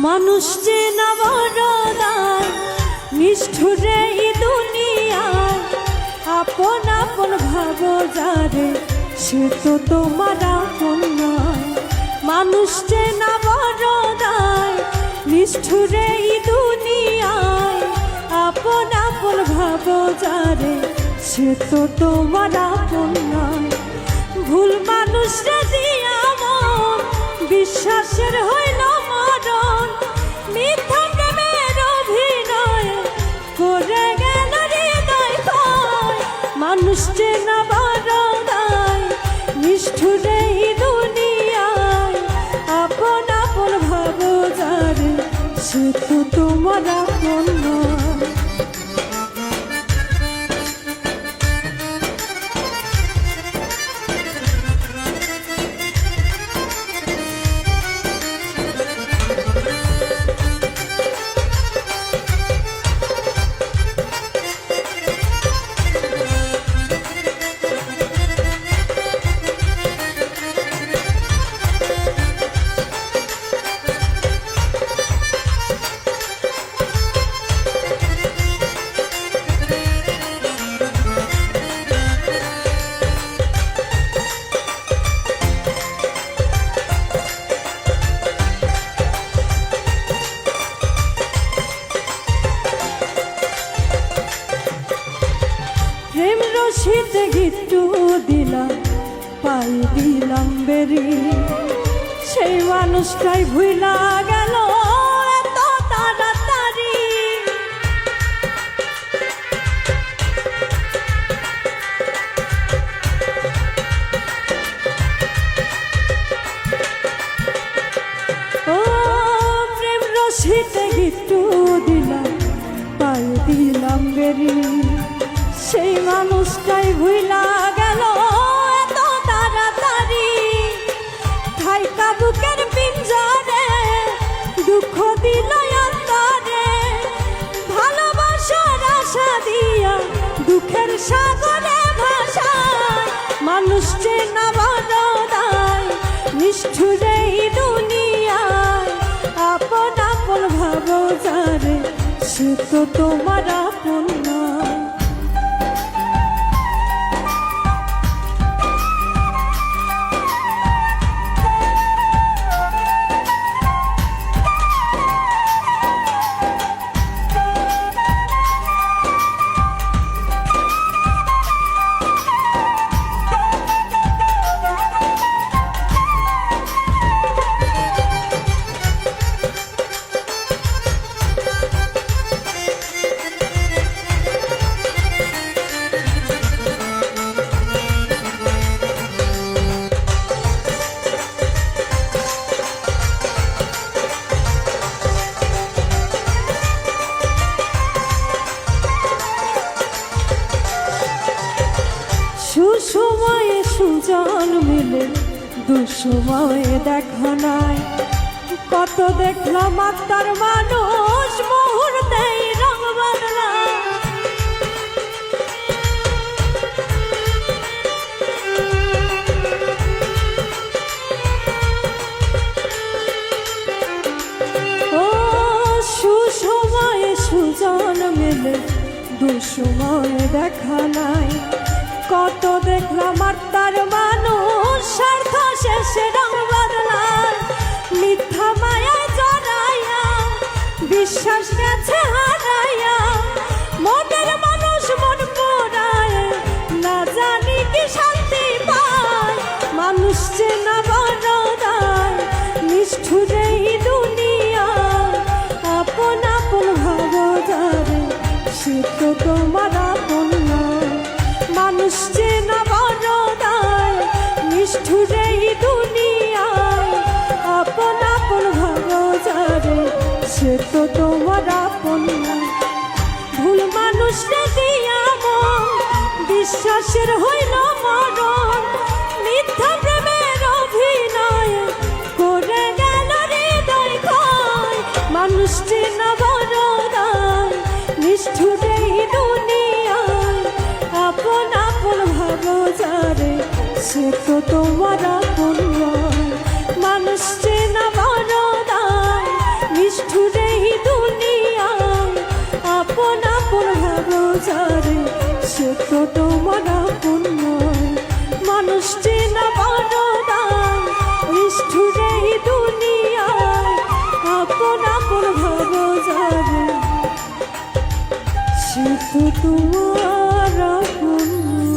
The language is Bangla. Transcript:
মানুষ যে না বড়দায় নিষ্ঠুরে এই দুনিয়ায় আপন আপন ভাবো যারে সে তো তোমার আপন নয়। মানুষ যে না বড়দায় নিষ্ঠুরে এই দুনিয়ায় আপন আপন ভাবো যারে সে তো তোমার আপন নয়। ভুল মানুষরা দিয়া মন বিশ্বাসের হইল মরণ, মিথ্যা প্রেমের অভিনয় করে গেল হৃদয় ক্ষয়। মানুষ যে না বড়দায় নিষ্ঠুরে এই দুনিয়ায় আপন আপন ভাবো যারে সে তো তোমার আপন নয়। প্রেম রশিতে গিট্টু দিলাম পাই দিলাম বেরি, সেই মানুষটাই ভুইলা গেল এত তাড়াতাড়ি। ও প্রেম রশিতে গিট্টু দিলাম পাই দিলাম বেরি, সেই মানুষটাই ভুইলা গেল এত তাড়াতাড়ি। ঠাইকা বুকের পিঞ্জরে দুঃখ দিল অন্তরে, ভালোবাসার আশা দিয়া দুঃখের সাগরে ভাসায়। মানুষ যে না বড়দায় নিষ্ঠুরে এই দুনিয়ায় আপন আপন ভাবো যারে সে তো তোমার আপন নয়। সুসময়ে সুজন মিলে দুসময়ে দেখা নাই, কত দেখলাম আত্মার মানুষ মুহূর্তেই রং বদলায়। ও সুসময়ে সুজন মিলে দুসময়ে দেখা নাই, কত দেখলাম আত্মার মানুষ স্বার্থ শেষে রং বদলায়। মিথ্যা মায়া জড়াইয়া বিশ্বাস গেছে হারাইয়া, মনের মানুষ মন পোড়ায় না জানি কি শান্তি পায়। মানুষ যে না বড়দায় নিষ্ঠুরে এই দুনিয়ায় আপন আপন ভাবো যারে সে তো তোমার আপন নয়। মানুষ যে না বড়দায় নিষ্ঠুরে এই দুনিয়ায় আপন আপন ভাবো যারে সে তো তোমার আপন নয়। ভুল মানুষরা দিয়া মন বিশ্বাসের হইল মরণ, মিথ্যা প্রেমের অভিনয় করে গেল হৃদয় ক্ষয়। মানুষ যে না বড়দায় নিষ্ঠুরে এই দুনিয়ায় আপন আপন ভাবো যারে সে তো তোমার আপন নয়। মানুষ যে না বড়দায় যারে সে তো তোমার আপন নয়। মানুষ চেনা বড় দায়, নিষ্ঠুরে এই দুনিয়ায় আপন আপন ভাবো যারে সে তো তোমার আপন নয়।